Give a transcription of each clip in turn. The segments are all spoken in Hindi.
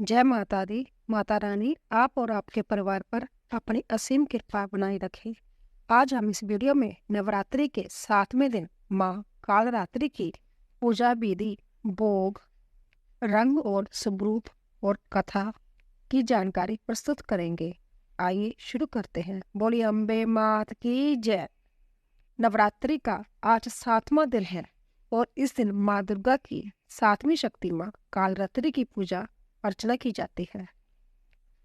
जय माता दी। माता रानी आप और आपके परिवार पर अपनी असीम कृपा बनाए रखे। आज हम इस वीडियो में नवरात्रि के 7वें दिन माँ कालरात्रि की पूजा विधि, भोग, रंग और स्वरूप और कथा की जानकारी प्रस्तुत करेंगे। आइए शुरू करते हैं। बोली अम्बे मात की जय। नवरात्रि का आज 7वां दिन है और इस दिन माँ दुर्गा की 7वीं शक्ति माँ कालरात्रि की पूजा अर्चना की जाती है।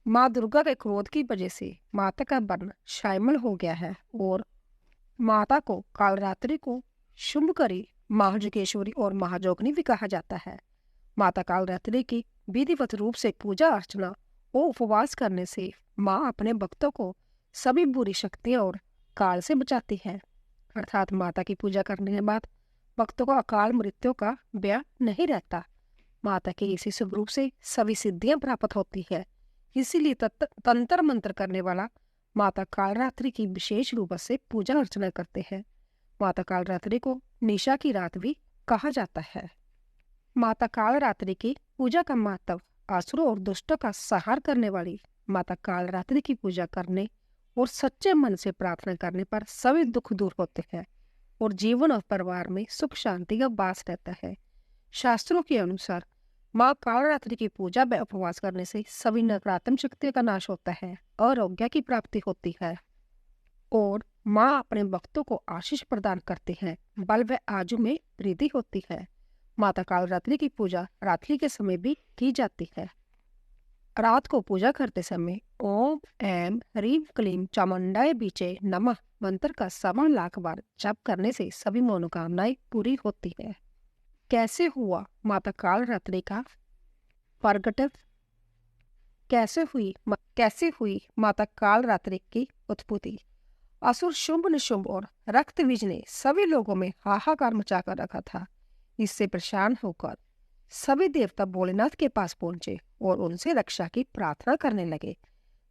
माँ दुर्गा के क्रोध की वजह से माता का वर्ण शायमल हो गया है और माता को कालरात्रि को शुंभकरी, महाजुगेश्वरी और महाजोगनी भी कहा जाता है। माता कालरात्रि की विधिवत रूप से पूजा अर्चना और उपवास करने से माँ अपने भक्तों को सभी बुरी शक्तियों और काल से बचाती है। अर्थात माता की पूजा करने के बाद भक्तों को अकाल मृत्यु का भय नहीं रहता। माता के इसी स्वरूप से सभी सिद्धियां प्राप्त होती है। इसीलिए तंत्र मंत्र करने वाला माता कालरात्रि की विशेष रूप से पूजा अर्चना करते हैं। माता कालरात्रि को निशा की रात भी कहा जाता है। माता कालरात्रि की पूजा का महत्व असुरों और दुष्टों का संहार करने वाली माता कालरात्रि की पूजा करने और सच्चे मन से प्रार्थना करने पर सभी दुख दूर होते हैं और जीवन और परिवार में सुख शांति का वास रहता है। शास्त्रों के अनुसार माँ कालरात्रि की पूजा व उपवास करने से सभी नकारात्मक शक्तियों का नाश होता है, आरोग्य की प्राप्ति होती है और माँ अपने भक्तों को आशीष प्रदान करते हैं, बल व आयु में वृद्धि होती है। माता कालरात्रि की पूजा रात्रि के समय भी की जाती है। रात को पूजा करते समय ओम ऐम ह्रीम क्लीम चामुंडाय बीचे नमः मंत्र का 7 लाख बार जप करने से सभी मनोकामनाएं पूरी होती है। कैसे हुआ माता कालरात्रि का प्रगट? कैसे हुई माता कालरात्रि की उत्पत्ति? असुर शुंभ निशुंभ और रक्तबीज ने सभी लोगों में हाहाकार मचाकर रखा था। इससे परेशान होकर सभी देवता भोलेनाथ के पास पहुंचे और उनसे रक्षा की प्रार्थना करने लगे।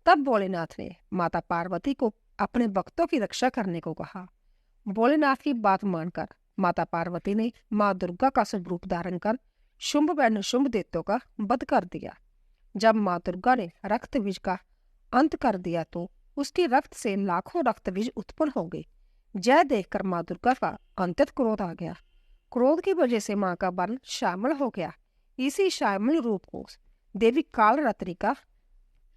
तब भोलेनाथ ने माता पार्वती को अपने भक्तों की रक्षा करने को कहा। भोलेनाथ की बात मानकर माता पार्वती ने माँ दुर्गा का स्वरूप धारण कर शुंभ व निशुंभ दैत्यों का वध कर दिया। जब माँ दुर्गा ने रक्तबीज का अंत कर दिया तो उसके रक्त से लाखों रक्तबीज उत्पन्न हो गए। जय देखकर माँ दुर्गा का अंतत क्रोध आ गया। क्रोध की वजह से माँ का वर्ण शामिल हो गया। इसी शामिल रूप को देवी कालरात्रि का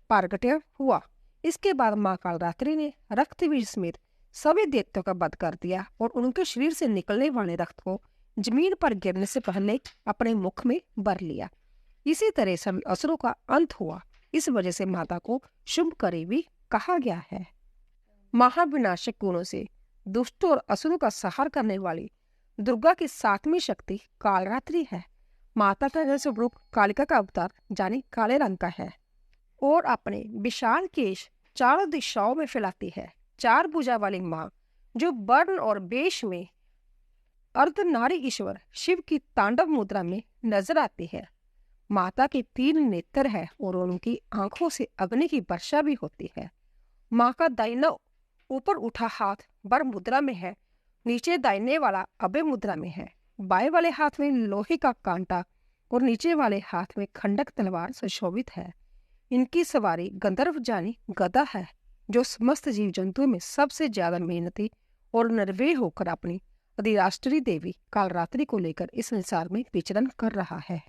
प्रगट्य हुआ। इसके बाद माँ कालरात्रि ने रक्तबीज समेत सभी दैत्यों का वध कर दिया और उनके शरीर से निकलने वाले रक्त को जमीन पर गिरने से पहले अपने मुख में भर लिया। इसी तरह सभी असुरों का अंत हुआ। इस वजह से माता को शुंभकरी भी कहा गया है। महाविनाशक गुणों से दुष्टों और असुरों का संहार करने वाली दुर्गा की 7वीं शक्ति कालरात्रि है। माता का स्वरूप कालिका का अवतार यानी काले रंग का है और अपने विशाल केश चारों दिशाओं में फैलाती है। 4 भुजा वाली माँ जो वर्ण और वेश में अर्धनारी ईश्वर शिव की तांडव मुद्रा में नजर आती है। माता के 3 नेत्र है और उनकी आंखों से अग्नि की वर्षा भी होती है। माँ का दाहिना ऊपर उठा हाथ वर मुद्रा में है, नीचे दाहिने वाला अभय मुद्रा में है। बाएं वाले हाथ में लोहे का कांटा और नीचे वाले हाथ में खंडक तलवार सुशोभित है। इनकी सवारी गंधर्व जानी गदा है जो समस्त जीव जंतुओं में सबसे ज्यादा मेहनती और निर्भय होकर अपनी अधिराष्ट्रीय देवी कालरात्रि को लेकर इस संसार में विचरण कर रहा है।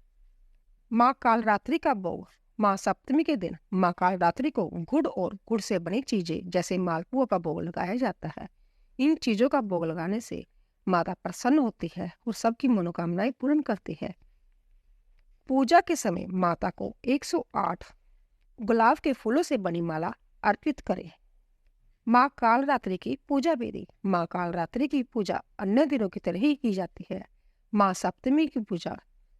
माँ कालरात्रि का भोग। माँ सप्तमी के दिन माँ कालरात्रि को गुड़ और गुड़ से बनी चीजें जैसे मालपुआ का भोग लगाया जाता है। इन चीजों का भोग लगाने से माता प्रसन्न होती है और सबकी मनोकामनाएं पूर्ण करती है। पूजा के समय माता को 108 गुलाब के फूलों से बनी माला अर्पित करें। माँ कालरात्रि की पूजा विधि। माँ कालरात्रि की पूजा अन्य दिनों की तरह ही की जाती है। माँ सप्तमी की पूजा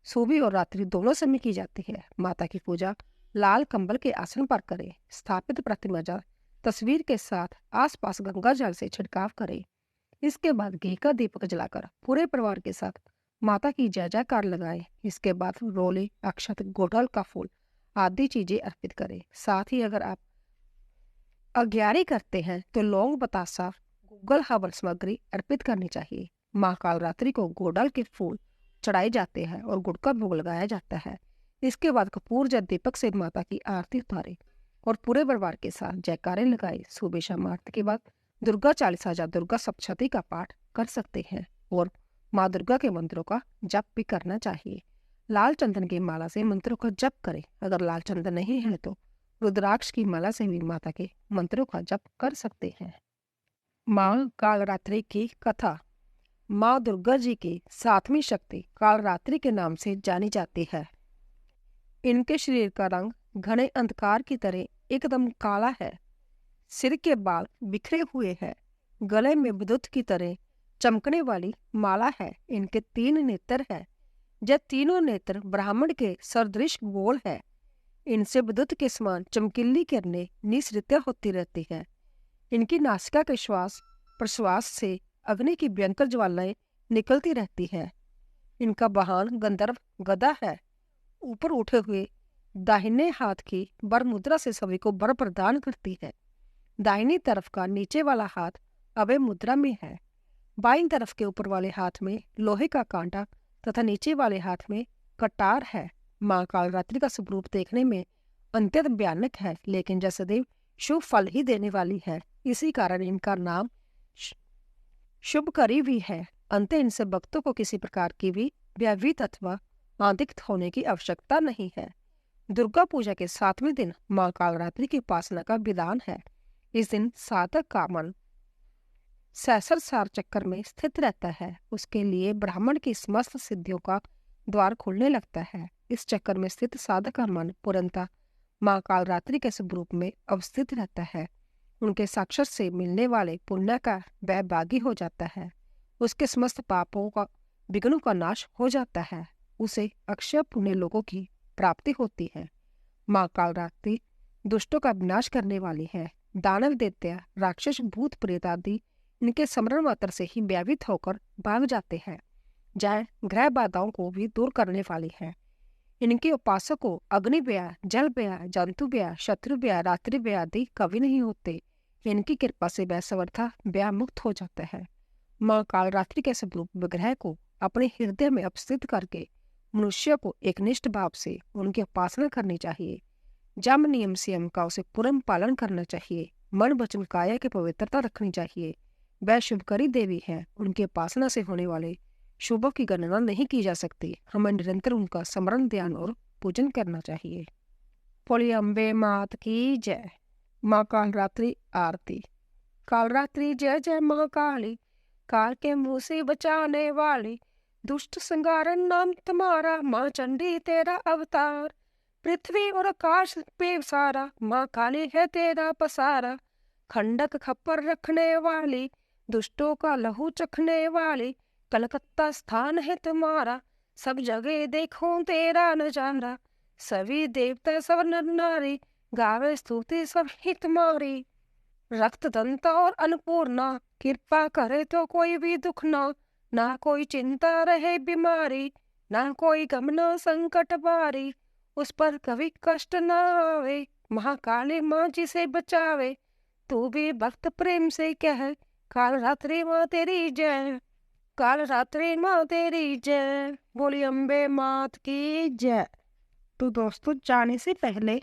सुबह और रात्रि दोनों समय की जाती है। माता की पूजा लाल कंबल के आसन पर करें। स्थापित प्रतिमा तस्वीर के साथ आसपास गंगा जल से छिड़काव करें। इसके बाद घी का दीपक जलाकर पूरे परिवार के साथ माता की जय जयकार लगाएं। इसके बाद रोले, अक्षत, गुड़हल का फूल आदि चीजें अर्पित करें। साथ ही अगर आप अग्यारी करते हैं तो लौंग, बतासा, गुग्गल हवन सामग्री अर्पित करनी चाहिए। माँ कालरात्रि को गुड़हल के फूल चढ़ाए जाते हैं और गुड़ का भोग लगाया जाता है। इसके बाद कपूर जब दीपक से माता की आरती उतारे और पूरे परिवार के साथ जयकारे लगाए। सुबह शाम आरती के बाद दुर्गा चालीसा या दुर्गा सप्तशती का पाठ कर सकते हैं और माँ दुर्गा के मंत्रों का जप भी करना चाहिए। लाल चंदन की माला से मंत्रों का जप करें। अगर लाल चंदन नहीं है तो रुद्राक्ष की माला से भी माता के मंत्रों का जप कर सकते हैं। माँ कालरात्रि की कथा। माँ दुर्गा जी की सातवीं शक्ति कालरात्रि के नाम से जानी जाती है। इनके शरीर का रंग घने अंधकार की तरह एकदम काला है। सिर के बाल बिखरे हुए हैं। गले में विद्युत की तरह चमकने वाली माला है। इनके 3 नेत्र है। यह तीनों नेत्र ब्राह्मण के सदृश गोल है। इनसे विद्युत के समान चमकीली किरणें निसृत होती रहती है। इनकी नासिका के श्वास प्रश्वास से अग्नि की भयंकर ज्वालाएं निकलती रहती है। इनका वाहन गंधर्व गदा है। ऊपर उठे हुए दाहिने हाथ की वर मुद्रा से सभी को वर प्रदान करती है। दाहिनी तरफ का नीचे वाला हाथ अभय मुद्रा में है। बाईं तरफ के ऊपर वाले हाथ में लोहे का कांटा तथा नीचे वाले हाथ में कटार है। माँ कालरात्रि का स्वरूप देखने में अत्यंत भयानक है, लेकिन यह सदैव शुभ फल ही देने वाली है। इसी कारण इनका नाम शुभकरी भी है। अंत इनसे भक्तों को किसी प्रकार की भी भयभीत अथवा आंधिक होने की आवश्यकता नहीं है। दुर्गा पूजा के 7वें दिन माँ कालरात्रि की उपासना का विधान है। इस दिन साधक का मन सहस्र चक्कर में स्थित रहता है। उसके लिए ब्राह्मण की समस्त सिद्धियों का द्वार खुलने लगता है। इस चक्कर में स्थित साधक का मन पूर्णतः माँ कालरात्रि के स्वरूप में अवस्थित रहता है। उनके साक्षात से मिलने वाले पुण्य का वह भागी हो जाता है। उसके समस्त पापों का विघ्नों का नाश हो जाता है। उसे अक्षय पुण्य लोगों की प्राप्ति होती है। माँ कालरात्रि दुष्टों का विनाश करने वाली है। दानव दैत्य राक्षस भूत प्रेत आदि इनके स्मरण मात्र से ही भयभीत होकर भाग जाते हैं। जय ग्रह बाधाओं को भी दूर करने वाली है। इनके उपासक को अग्नि व्यय, जल व्यय, जंतु व्यय, शत्रु व्यय, रात्रि व्यय आदि कभी नहीं होते। इनकी कृपा से वह सर्वथा व्यय मुक्त हो जाता है। माँ कालरात्रि के स्वरूप विग्रह को अपने हृदय में अवस्थित करके मनुष्य को एक निष्ठ भाव से उनकी उपासना करनी चाहिए। जम नियम संयम का उसे पूर्ण पालन करना चाहिए। मन वचन काया की पवित्रता रखनी चाहिए। वह शुभकरी देवी है। उनकी उपासना से होने वाले शुभों की गणना नहीं की जा सकती। हमें निरंतर उनका स्मरण ध्यान और पूजन करना चाहिए। बोलिए अम्बे मात की जय। माँ कालरात्रि आरती। कालरात्रि जय जय माँ काली, काल के मुंह से बचाने वाली, दुष्ट संगारन नाम तुम्हारा, माँ चंडी तेरा अवतार। पृथ्वी और आकाश पे सारा, माँ काली है तेरा पसारा। खंडक खप्पर रखने वाली, दुष्टों का लहू चखने वाली, कलकत्ता स्थान है तुम्हारा, सब जगह देखो तेरा नजारा। सभी देवता सब नर नारी, गावे स्तुति सब ही तुम्हारी। रक्त दंता और अन्नपूर्णा, कृपा करे तो कोई भी दुख ना कोई चिंता रहे बीमारी, ना कोई गम ना संकट बारी, उस पर कभी कष्ट ना आवे। महाकाली माँ जिसे बचावे, तू भी भक्त प्रेम से कह, कालरात्रि माँ तेरी जय, कालरात्रि माँ तेरी जय। बोली अम्बे मात की जय। तो दोस्तों, जाने से पहले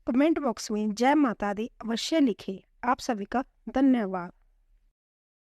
कमेंट बॉक्स में जय माता दी अवश्य लिखें। आप सभी का धन्यवाद।